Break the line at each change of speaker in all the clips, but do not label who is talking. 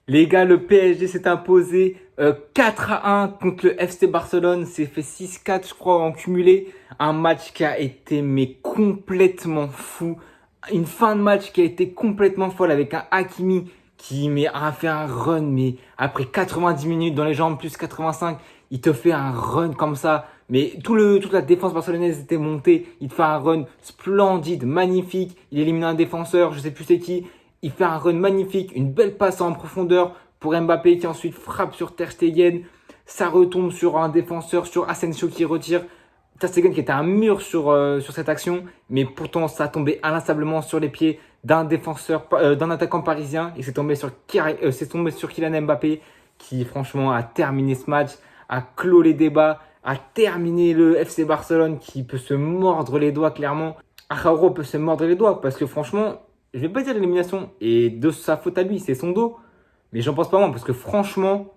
Les gars, le PSG s'est imposé 4-1 contre le FC Barcelone. C'est fait 6-4, je crois, en cumulé. Un match qui a été mais complètement fou. Une fin de match qui a été complètement folle avec un Hakimi qui a fait un run, mais après 90 minutes dans les jambes, plus 85, il te fait un run comme ça. Mais toute la défense barcelonaise était montée. Il te fait un run splendide, magnifique. Il élimine un défenseur, je sais plus c'est qui. Il fait un run magnifique, une belle passe en profondeur pour Mbappé qui ensuite frappe sur Ter Stegen. Ça retombe sur un défenseur, sur Asensio qui retire. Ter Stegen qui était un mur sur cette action, mais pourtant ça a tombé inlassablement sur les pieds d'un défenseur, d'un attaquant parisien. Et c'est tombé sur Kylian Mbappé qui franchement a terminé ce match, a clos les débats, a terminé le FC Barcelone qui peut se mordre les doigts clairement. Araujo peut se mordre les doigts parce que franchement, je vais pas dire l'élimination et de sa faute à lui, c'est son dos. Mais j'en pense pas moins parce que franchement,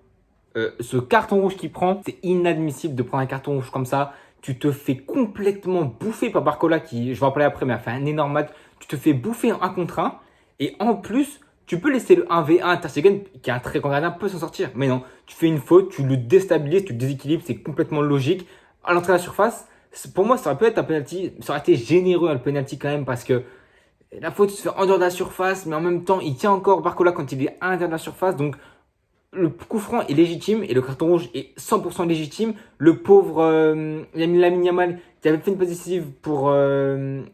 ce carton rouge qu'il prend, c'est inadmissible de prendre un carton rouge comme ça. Tu te fais complètement bouffer par Barcola qui, je vais en parler après, mais a fait un énorme match. Tu te fais bouffer en 1 contre 1. Et en plus, tu peux laisser le 1v1. Ter Stegen, qui est un très grand gardien, peut s'en sortir. Mais non, tu fais une faute, tu le déstabilises, tu le déséquilibres. C'est complètement logique. À l'entrée de la surface, pour moi, ça aurait pu être un penalty. Ça aurait été généreux, le penalty quand même, parce que la faute se fait en dehors de la surface, mais en même temps, il tient encore Barcola quand il est à l'intérieur de la surface. Donc, le coup franc est légitime et le carton rouge est 100% légitime. Le pauvre Lamine Yamal qui avait fait une passe décisive pour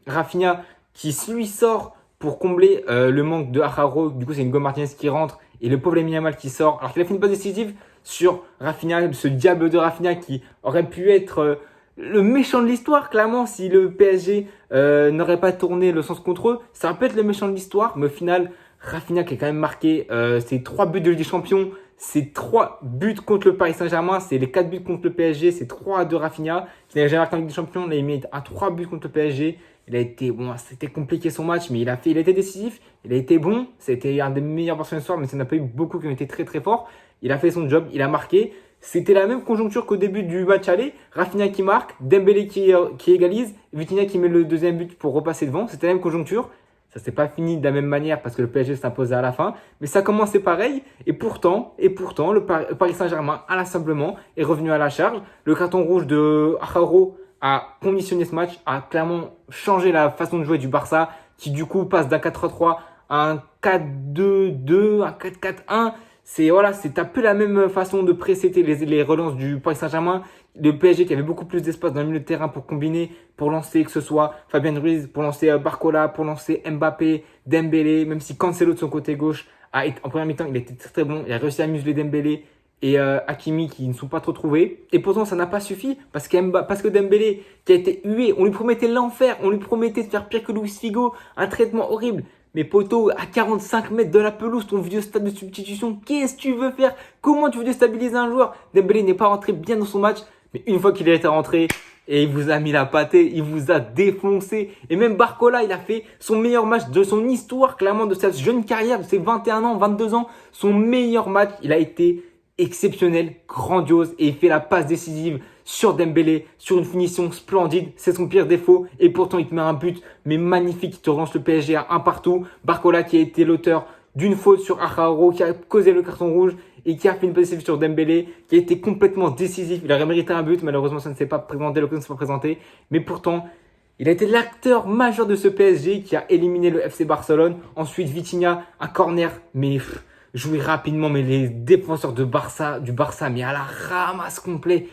Rafinha qui lui sort pour combler le manque de Araujo. Du coup, c'est Hugo Martinez qui rentre et le pauvre Lamine Yamal qui sort. Alors qu'il a fait une passe décisive sur Rafinha, ce diable de Rafinha qui aurait pu être le méchant de l'histoire, clairement, si le PSG n'aurait pas tourné le sens contre eux. Ça aurait pu être le méchant de l'histoire, mais au final, Rafinha qui a quand même marqué ses 3 buts de Ligue des Champions, ses 3 buts contre le Paris Saint-Germain, c'est les 4 buts contre le PSG, c'est 3 de Rafinha, qui n'avait jamais marqué en Ligue des Champions. Là, il met un 3 buts contre le PSG. Il a été, bon, c'était compliqué son match, mais il a été décisif, il a été bon. C'était un des meilleurs Barcelonais ce soir, mais ça n'a pas eu beaucoup qui ont été très très forts. Il a fait son job, il a marqué. C'était la même conjoncture qu'au début du match aller. Rafinha qui marque, Dembélé qui égalise, Vitinha qui met le deuxième but pour repasser devant. C'était la même conjoncture. Ça s'est pas fini de la même manière parce que le PSG s'imposait à la fin. Mais ça commençait pareil. Et pourtant, le Paris Saint-Germain, inlassablement, est revenu à la charge. Le carton rouge de Araujo a conditionné ce match, a clairement changé la façon de jouer du Barça, qui du coup passe d'un 4-3-3 à un 4-2-2, un 4-4-1. C'est un peu la même façon de précéder les relances du Paris Saint-Germain. Le PSG qui avait beaucoup plus d'espace dans le milieu de terrain pour combiner, pour lancer, que ce soit Fabien Ruiz, pour lancer Barcola, pour lancer Mbappé, Dembélé, même si Cancelo de son côté gauche, en première mi-temps, il était très très bon. Il a réussi à museler Dembélé et Hakimi qui ne sont pas trop trouvés. Et pourtant, ça n'a pas suffi parce que Dembélé, qui a été hué, on lui promettait l'enfer, on lui promettait de faire pire que Luis Figo, un traitement horrible. Mais poto, à 45 mètres de la pelouse, ton vieux stade de substitution, qu'est-ce que tu veux faire? Comment tu veux déstabiliser un joueur? Dembélé n'est pas rentré bien dans son match, mais une fois qu'il a été rentré, et il vous a mis la pâtée, il vous a défoncé. Et même Barcola, il a fait son meilleur match de son histoire, clairement, de sa jeune carrière, de ses 21 ans, 22 ans. Son meilleur match, il a été exceptionnel, grandiose, et il fait la passe décisive sur Dembélé, sur une finition splendide. C'est son pire défaut, et pourtant il te met un but, mais magnifique, il te relance le PSG à 1 partout. Barcola qui a été l'auteur d'une faute sur Araujo, qui a causé le carton rouge, et qui a fait une passe décisive sur Dembélé, qui a été complètement décisif. Il aurait mérité un but, malheureusement ça ne s'est pas présenté, l'occasion ne s'est pas présentée, mais pourtant il a été l'acteur majeur de ce PSG qui a éliminé le FC Barcelone. Ensuite Vitinha, un corner, mais joué rapidement, mais les défenseurs du Barça, mais à la ramasse complet.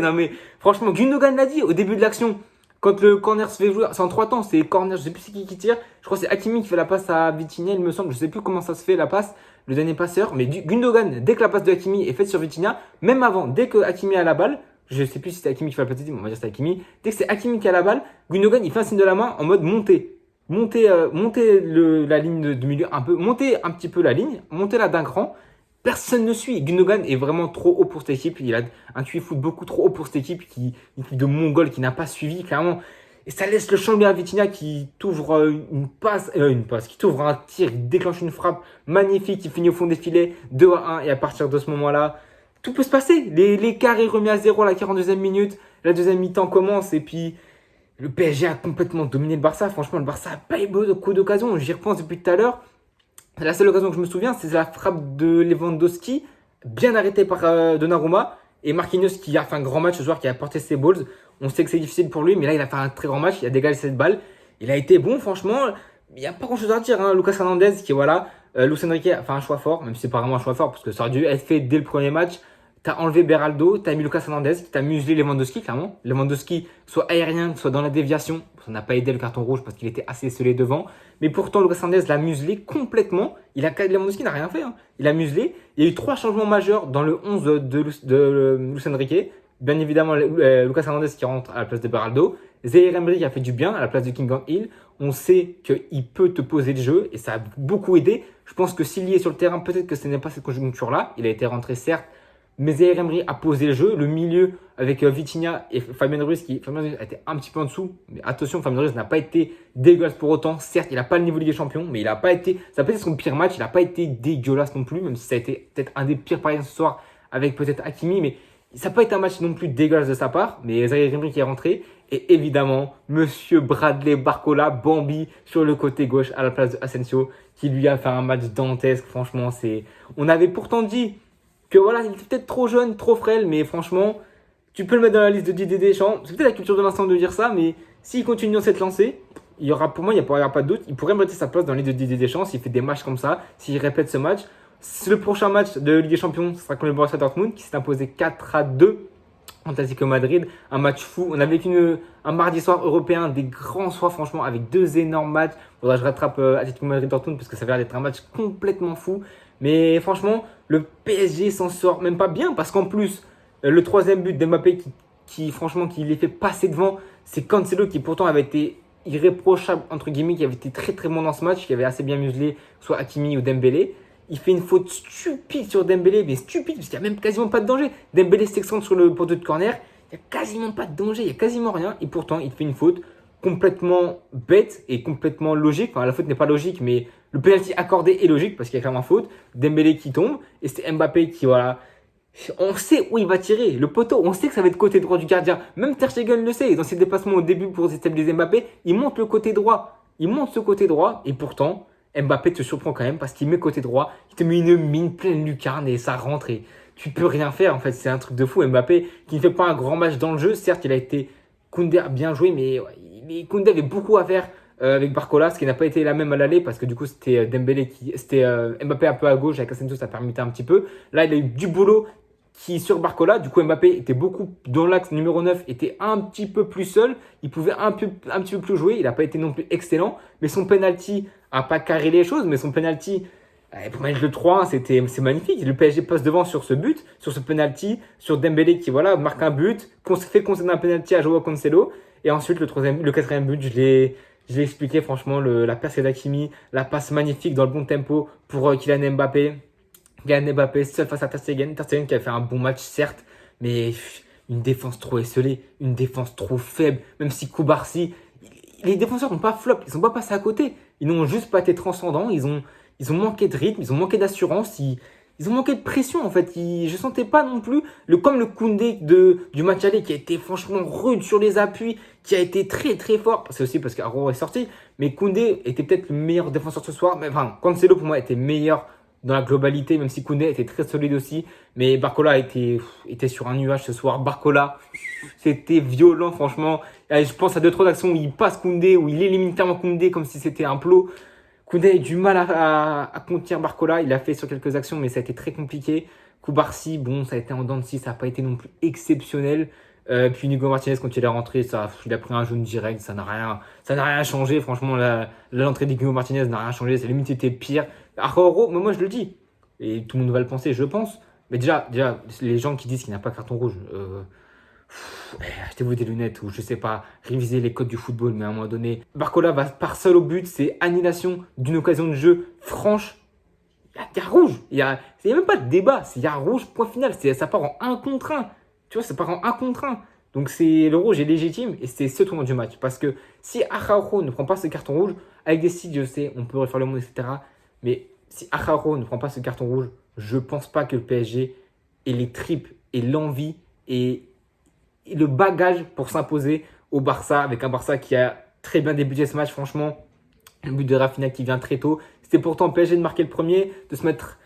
Non mais franchement, Gundogan l'a dit au début de l'action. Quand le corner se fait jouer, c'est en 3 temps, c'est corner, je sais plus c'est qui tire. Je crois que c'est Hakimi qui fait la passe à Vitinha, il me semble. Je sais plus comment ça se fait la passe, le dernier passeur. Mais Gundogan, dès que la passe de Hakimi est faite sur Vitinha, même avant, dès que Hakimi a la balle, je sais plus si c'est Hakimi qui fait la passe, on va dire c'est Hakimi. Dès que c'est Hakimi qui a la balle, Gundogan il fait un signe de la main en mode monter. Montez la ligne de milieu un peu, montez un petit peu la ligne, montez-la d'un cran. Personne ne suit. Gundogan est vraiment trop haut pour cette équipe. Il a un QI foot beaucoup trop haut pour cette équipe, une équipe de Mongols qui n'a pas suivi, clairement. Et ça laisse le champ libre à Vitinha qui t'ouvre qui t'ouvre un tir, il déclenche une frappe magnifique, il finit au fond des filets, 2-1. Et à partir de ce moment-là, tout peut se passer. L'écart est remis à 0 à la 42e minute. La deuxième mi-temps commence et puis le PSG a complètement dominé le Barça. Franchement, le Barça a pas eu beaucoup d'occasions. J'y repense depuis tout à l'heure. La seule occasion que je me souviens, c'est la frappe de Lewandowski, bien arrêtée par Donnarumma. Et Marquinhos qui a fait un grand match ce soir, qui a porté ses balls. On sait que c'est difficile pour lui, mais là, il a fait un très grand match. Il a dégagé cette balle. Il a été bon, franchement. Il n'y a pas grand chose à dire. Hein. Lucas Hernandez, qui voilà. Luis Enrique a fait un choix fort, même si c'est pas vraiment un choix fort, parce que ça aurait dû être fait dès le premier match. T'as enlevé Beraldo, t'as mis Lucas Hernandez, t'as muselé Lewandowski, clairement. Lewandowski, soit aérien, soit dans la déviation. Ça n'a pas aidé le carton rouge parce qu'il était assez scellé devant. Mais pourtant, Lucas Hernandez l'a muselé complètement. Lewandowski n'a rien fait. Hein. Il a muselé. Il y a eu 3 changements majeurs dans le 11 de Luis Enrique. Bien évidemment, Lucas Hernandez qui rentre à la place de Beraldo. Zaire Emery qui a fait du bien à la place de King Hill. On sait qu'il peut te poser le jeu et ça a beaucoup aidé. Je pense que s'il y est sur le terrain, peut-être que ce n'est pas cette conjoncture-là. Il a été rentré, certes. Mais Zaire Emery a posé le jeu. Le milieu avec Vitinha et Fabien Ruiz Fabien Ruiz a été un petit peu en dessous. Mais attention, Fabien Ruiz n'a pas été dégueulasse pour autant. Certes, il n'a pas le niveau Ligue des Champions, mais il n'a pas été. Ça peut être son pire match. Il n'a pas été dégueulasse non plus, même si ça a été peut-être un des pires paris ce soir avec peut-être Hakimi. Mais ça n'a pas été un match non plus dégueulasse de sa part. Mais Zaire Emery qui est rentré. Et évidemment, Monsieur Bradley Barcola, Bambi, sur le côté gauche à la place de Asensio, qui lui a fait un match dantesque. Franchement, on avait pourtant dit que voilà, il était peut-être trop jeune, trop frêle, mais franchement, tu peux le mettre dans la liste de Didier Deschamps. C'est peut-être la culture de l'instant de dire ça, mais s'il continue dans cette lancée, il y aura, pour moi, il n'y aura pas de doute. Il pourrait mettre sa place dans la liste de Didier Deschamps s'il fait des matchs comme ça, s'il répète ce match. Le prochain match de Ligue des Champions ce sera contre le Borussia Dortmund, qui s'est imposé 4-2 en Atlético Madrid. Un match fou. On a vécu un mardi soir européen, des grands soirs, franchement, avec 2 énormes matchs. Faudra que je rattrape Atlético Madrid-Dortmund parce que ça va être un match complètement fou. Mais franchement, le PSG s'en sort même pas bien parce qu'en plus, le 3e but d'Mbappé franchement, qui les fait passer devant, c'est Cancelo qui pourtant avait été irréprochable, entre guillemets, qui avait été très très bon dans ce match, qui avait assez bien muselé, soit Hakimi ou Dembélé. Il fait une faute stupide sur Dembélé, mais stupide, parce qu'il n'y a même quasiment pas de danger. Dembélé s'excentre sur le poteau de corner, il n'y a quasiment pas de danger, il n'y a quasiment rien. Et pourtant, il fait une faute complètement bête et complètement logique. Enfin, la faute n'est pas logique, mais le penalty accordé est logique parce qu'il y a clairement faute. Dembélé qui tombe et c'est Mbappé qui, voilà. On sait où il va tirer. Le poteau, on sait que ça va être côté droit du gardien. Même Ter Stegen le sait. Dans ses déplacements au début pour stabiliser Mbappé, il monte le côté droit. Il monte ce côté droit et pourtant, Mbappé te surprend quand même parce qu'il met côté droit. Il te met une mine pleine lucarne et ça rentre et tu peux rien faire. En fait, c'est un truc de fou. Mbappé qui ne fait pas un grand match dans le jeu. Certes, il a été. Koundé a bien joué, mais Koundé avait beaucoup à faire avec Barcola, ce qui n'a pas été la même à l'aller parce que du coup c'était Mbappé un peu à gauche avec Asensio, ça permettait un petit peu. Là, il a eu du boulot qui sur Barcola. Du coup, Mbappé était beaucoup dans l'axe numéro 9, était un petit peu plus seul. Il pouvait un petit peu plus jouer. Il n'a pas été non plus excellent, mais son penalty a pas carré les choses. Mais son penalty, pour mettre le 3-1, c'est magnifique. Le PSG passe devant sur ce but, sur ce penalty, sur Dembélé qui voilà marque un but, fait concéder un penalty à Joao Cancelo. Et ensuite, le 4e but, je l'ai expliqué, franchement, la passe d'Hakimi, la passe magnifique dans le bon tempo pour Kylian Mbappé. Kylian Mbappé, seul face à Ter Stegen. Ter Stegen qui a fait un bon match, certes, mais une défense trop esselée, une défense trop faible. Même si Koubarsi, les défenseurs n'ont pas flop, ils ne sont pas passés à côté. Ils n'ont juste pas été transcendants, ils ont manqué de rythme, ils ont manqué d'assurance, ils ont manqué de pression en fait. Je sentais pas non plus comme le Koundé du match aller qui a été franchement rude sur les appuis, qui a été très très fort. C'est aussi parce qu'Aro est sorti, mais Koundé était peut-être le meilleur défenseur ce soir. Mais enfin, Cancelo pour moi était meilleur dans la globalité, même si Koundé était très solide aussi. Mais Barcola était sur un nuage ce soir. Barcola, c'était violent franchement. Je pense à 2-3 actions où il passe Koundé, où il élimine clairement Koundé comme si c'était un plot. Koundé a eu du mal à contenir Barcola. Il l'a fait sur quelques actions, mais ça a été très compliqué. Koubarsi, bon, ça a été en dents de scie, ça n'a pas été non plus exceptionnel. Puis Nico Martinez, quand il est rentré, il a pris un jaune direct, ça n'a rien changé. Franchement, l'entrée de Nico Martinez n'a rien changé. C'est limite c'était pire. Araujo, moi je le dis, et tout le monde va le penser, je pense. Mais déjà les gens qui disent qu'il n'a pas de carton rouge, achetez-vous des lunettes ou je sais pas, révisez les codes du football, mais à un moment donné, Barcola part seul au but, c'est annulation d'une occasion de jeu franche. Il y a rouge, il y a même pas de débat, il y a rouge, point final, ça part en 1 contre 1. Tu vois, ça part en 1 contre 1. Donc le rouge est légitime et c'est ce tournant du match. Parce que si Araujo ne prend pas ce carton rouge, avec des sites, je sais, on peut refaire le monde, etc. Mais si Araujo ne prend pas ce carton rouge, je pense pas que le PSG ait les tripes et l'envie et le bagage pour s'imposer au Barça, avec un Barça qui a très bien débuté ce match, franchement. Le but de Rafinha qui vient très tôt, C'était pourtant PSG de marquer le premier, de se mettre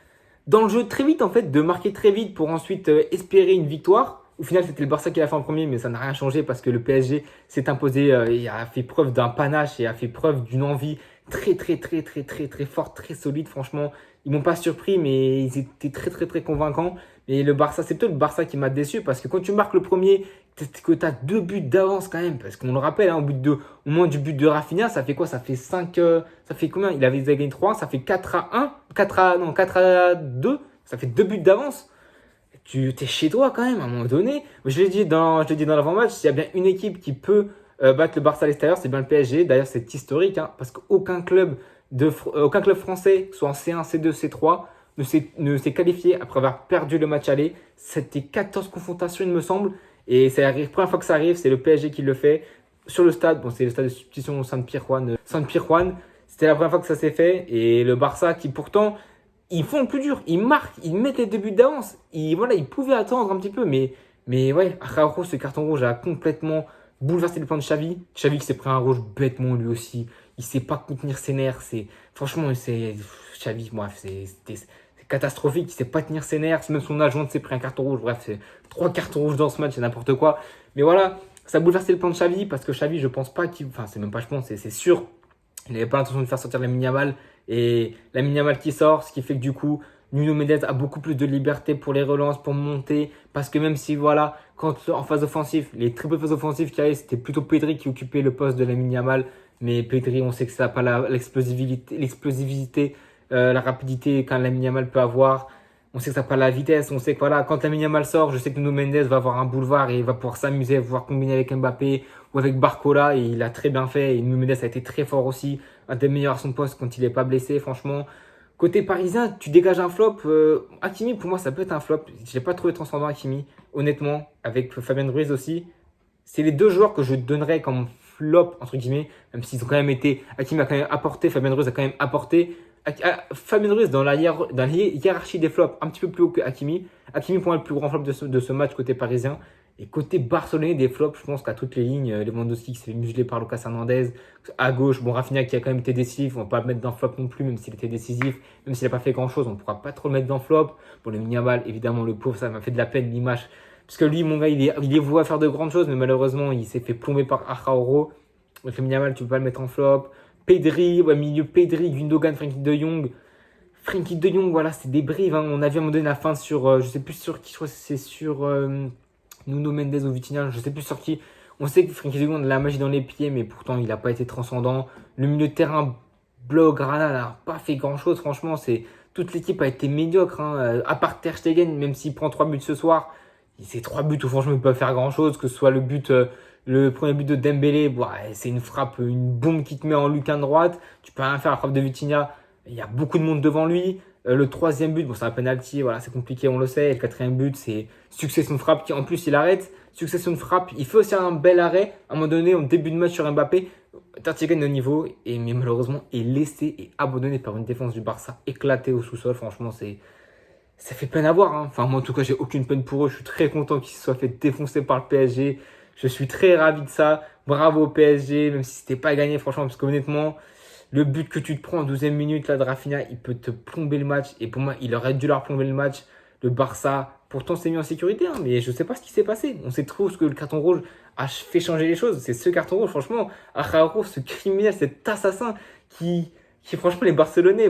dans le jeu très vite en fait, de marquer très vite pour ensuite espérer une victoire. Au final, c'était le Barça qui l'a fait en premier, mais ça n'a rien changé parce que le PSG s'est imposé et a fait preuve d'un panache et a fait preuve d'une envie très forte, très solide. Franchement, ils m'ont pas surpris, mais ils étaient très convaincants. Et le Barça, c'est peut-être le Barça qui m'a déçu parce que quand tu marques le premier, que tu as 2 buts d'avance quand même, parce qu'on le rappelle, hein, au moins du but de Rafinha, ça fait quoi? Ça fait 5, ça fait combien? Il avait gagné 3, ça fait 4-1, 4-2, ça fait 2 buts d'avance. Tu es chez toi quand même à un moment donné. Je l'ai dit dans l'avant-match, s'il y a bien une équipe qui peut battre le Barça à l'extérieur, c'est bien le PSG. D'ailleurs, c'est historique hein, parce qu'aucun club, aucun club français, que ce soit en C1, C2, C3, ne s'est qualifié après avoir perdu le match aller. C'était 14 confrontations, il me semble. Et c'est la première fois que ça arrive, c'est le PSG qui le fait sur le stade. Bon, c'est le stade de substitution Saint-Pierre-Juan. C'était la première fois que ça s'est fait. Et le Barça qui pourtant ils font le plus dur, ils marquent, ils mettent les 2 buts d'avance. Voilà, ils pouvaient attendre un petit peu, mais ouais, Araujo, ce carton rouge a complètement bouleversé le plan de Xavi. Xavi qui s'est pris un rouge bêtement lui aussi. Il sait pas contenir ses nerfs. Franchement, c'est Xavi, bref, c'est catastrophique. Il sait pas tenir ses nerfs. Même son adjoint s'est pris un carton rouge. Bref, c'est 3 cartons rouges dans ce match, c'est n'importe quoi. Mais voilà, ça a bouleversé le plan de Xavi parce que Xavi, je pense pas qu'il, enfin, c'est même pas, je pense, c'est sûr. Il n'avait pas l'intention de faire sortir Lamine Yamal. Et Lamine Yamal qui sort, ce qui fait que du coup, Nuno Mendes a beaucoup plus de liberté pour les relances, pour monter. Parce que même si, voilà, quand en phase offensive, les triples phases offensives qui arrivent, c'était plutôt Pedri qui occupait le poste de Lamine Yamal. Mais Pedri, on sait que ça n'a pas l'explosivité, la rapidité qu'un Lamine Yamal peut avoir. On sait que ça n'a pas la vitesse. On sait que voilà, quand Lamine Yamal sort, je sais que Nuno Mendes va avoir un boulevard et il va pouvoir s'amuser, pouvoir combiner avec Mbappé ou avec Barcola. Et il a très bien fait. Et Nuno Mendes a été très fort aussi. Un des meilleurs à son poste quand il n'est pas blessé, franchement. Côté parisien, tu dégages un flop. Hakimi, pour moi, ça peut être un flop. Je n'ai pas trouvé transcendant Hakimi, honnêtement, avec Fabien Ruiz aussi. C'est les 2 joueurs que je donnerais comme flop, entre guillemets, même s'ils ont quand même été. Hakimi a quand même apporté, Fabien Ruiz a quand même apporté. Fabien Ruiz dans la hiérarchie des flops, un petit peu plus haut que Hakimi. Hakimi, pour moi, le plus grand flop de ce match côté parisien. Et côté barcelonais, des flops, je pense qu'à toutes les lignes, Lewandowski qui s'est fait museler par Lucas Hernandez. À gauche, bon, Rafinha qui a quand même été décisif, on ne va pas le mettre dans le flop non plus, même s'il était décisif, même s'il n'a pas fait grand chose, on ne pourra pas trop le mettre dans le flop. Bon, le Yamal, évidemment, le pauvre, ça m'a fait de la peine l'image. Parce que lui, mon gars, il est voué à faire de grandes choses, mais malheureusement, il s'est fait plomber par Araujo. Donc, le Yamal, tu ne peux pas le mettre en flop. Pedri, ouais, milieu Pedri, Gundogan, Frenkie de Jong. Frenkie de Jong, voilà, c'est des brives. Hein. On a vu à un moment donné la fin sur, je sais plus sur qui, je crois que c'est sur Nuno Mendes ou Vitinha, je sais plus sur qui. On sait que Frenkie de Jong a de la magie dans les pieds, mais pourtant il n'a pas été transcendant. Le milieu de terrain, Blaugrana n'a pas fait grand chose, franchement. Toute l'équipe a été médiocre, hein. À part Ter Stegen, même s'il prend 3 buts ce soir, c'est 3 buts où franchement il ne peut pas faire grand chose, que ce soit le premier but de Dembélé, c'est une frappe, une bombe qui te met en lucarne droite. Tu peux rien faire à la frappe de Vitinha. Il y a beaucoup de monde devant lui. Le 3e but, bon, c'est un penalty, voilà, c'est compliqué, on le sait. Et le 4e but, c'est succession de frappe qui, en plus, il arrête. Succession de frappe, il fait aussi un bel arrêt. À un moment donné, en début de match sur Mbappé, Ter Stegen au niveau, mais malheureusement, est laissé et abandonné par une défense du Barça éclatée au sous-sol. Franchement, ça fait peine à voir. Hein. Enfin, moi, en tout cas, j'ai aucune peine pour eux. Je suis très content qu'ils se soient fait défoncer par le PSG. Je suis très ravi de ça. Bravo au PSG, même si c'était pas gagné, franchement, parce qu'honnêtement, le but que tu te prends en 12e minute là, de Rafinha, il peut te plomber le match. Et pour moi, il aurait dû leur plomber le match. Le Barça, pourtant, s'est mis en sécurité. Hein, mais je ne sais pas ce qui s'est passé. On sait trop ce que le carton rouge a fait changer les choses. C'est ce carton rouge, franchement. Araujo, ce criminel, cet assassin qui franchement, les Barcelonais,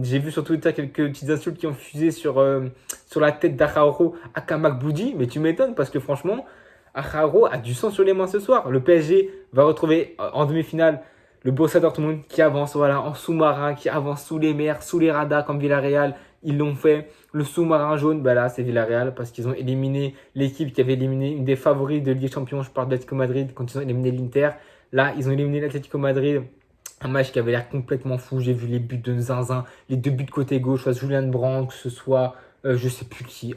j'ai vu sur Twitter quelques petites insultes qui ont fusé sur la tête d'Araujo à Kamak Boudi. Mais tu m'étonnes parce que franchement, Araujo a du sang sur les mains ce soir. Le PSG va retrouver en demi-finale le Borussia Dortmund qui avance voilà, en sous-marin, qui avance sous les mers, sous les radars comme Villarreal. Ils l'ont fait. Le sous-marin jaune, là, c'est Villarreal parce qu'ils ont éliminé l'équipe qui avait éliminé une des favoris de Ligue des Champions. Je parle d'Atlético Madrid quand ils ont éliminé l'Inter. Là, ils ont éliminé l'Atlético Madrid. Un match qui avait l'air complètement fou. J'ai vu les buts de Zinzin, les 2 buts côté gauche, soit Julian Brandt, que ce soit je sais plus qui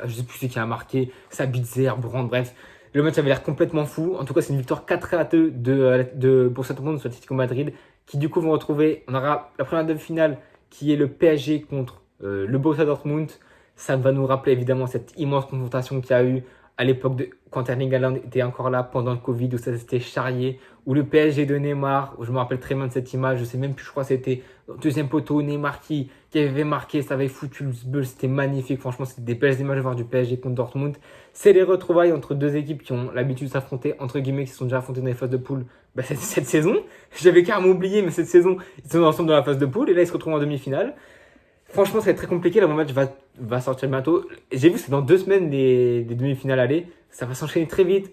a marqué, Sabitzer, Brandt, bref. Le match avait l'air complètement fou. En tout cas, c'est une victoire 4-2 de Borussia Dortmund sur l'Atlético Madrid qui du coup vont retrouver. On aura la première demi-finale qui est le PSG contre le Borussia Dortmund. Ça va nous rappeler évidemment cette immense confrontation qu'il y a eu à l'époque quand Erling Haaland était encore là pendant le Covid, où ça s'était charrié, où le PSG de Neymar, où je me rappelle très bien de cette image, je sais même plus, je crois que c'était au deuxième poteau, Neymar qui avait marqué, ça avait foutu le buzz, c'était magnifique, franchement c'était des belles images à voir du PSG contre Dortmund. C'est les retrouvailles entre deux équipes qui ont l'habitude de s'affronter, entre guillemets, qui se sont déjà affrontés dans les phases de poule cette saison. J'avais carrément oublié, mais cette saison, ils sont ensemble dans la phase de poule, et là ils se retrouvent en demi-finale. Franchement, ça va être très compliqué. Le match va sortir bientôt. J'ai vu que c'est dans 2 semaines les demi-finales aller. Ça va s'enchaîner très vite.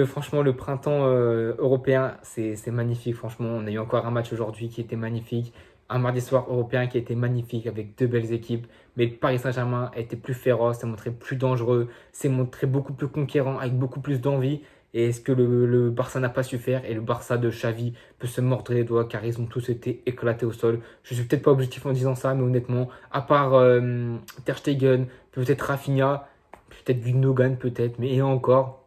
Franchement, le printemps européen, c'est magnifique. Franchement, on a eu encore un match aujourd'hui qui était magnifique. Un mardi soir européen qui était magnifique avec deux belles équipes. Mais le Paris Saint-Germain a été plus féroce, s'est montré plus dangereux, s'est montré beaucoup plus conquérant, avec beaucoup plus d'envie. Et est-ce que le Barça n'a pas su faire? Et le Barça de Xavi peut se mordre les doigts car ils ont tous été éclatés au sol. Je suis peut-être pas objectif en disant ça, mais honnêtement, à part Ter Stegen, peut-être Rafinha, peut-être Gundogan, peut-être, mais et encore,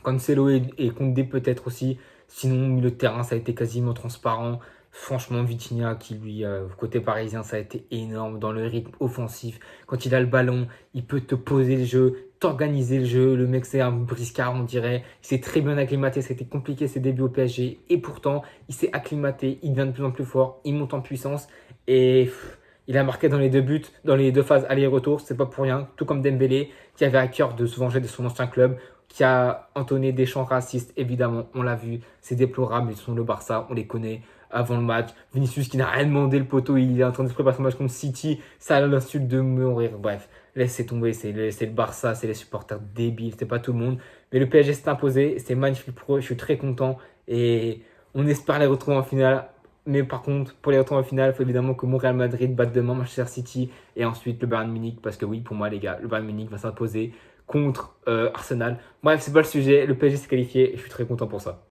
Cancelo et Koundé peut-être aussi. Sinon, le terrain, ça a été quasiment transparent. Franchement, Vitinha, qui lui, côté parisien, ça a été énorme dans le rythme offensif. Quand il a le ballon, il peut te poser le jeu, t'organiser le jeu. Le mec, c'est un briscard, on dirait. Il s'est très bien acclimaté. C'était compliqué ses débuts au PSG. Et pourtant, il s'est acclimaté. Il devient de plus en plus fort. Il monte en puissance. Et il a marqué dans les deux buts, dans les deux phases aller-retour. C'est pas pour rien. Tout comme Dembélé, qui avait à cœur de se venger de son ancien club, qui a entonné des chants racistes, évidemment, on l'a vu, c'est déplorable, ils sont le Barça, on les connaît avant le match. Vinicius qui n'a rien demandé, le poteau, il est en train de se préparer son match contre City, ça a l'insulte de mourir, bref, laissez tomber, c'est le Barça, c'est les supporters débiles, c'est pas tout le monde. Mais le PSG s'est imposé, c'est magnifique pour eux, je suis très content et on espère les retrouver en finale. Mais par contre, pour les retrouver en finale, il faut évidemment que mon Real Madrid batte demain Manchester City et ensuite le Bayern Munich, parce que oui, pour moi les gars, le Bayern Munich va s'imposer contre Arsenal. Bref, c'est pas le sujet. Le PSG s'est qualifié et je suis très content pour ça.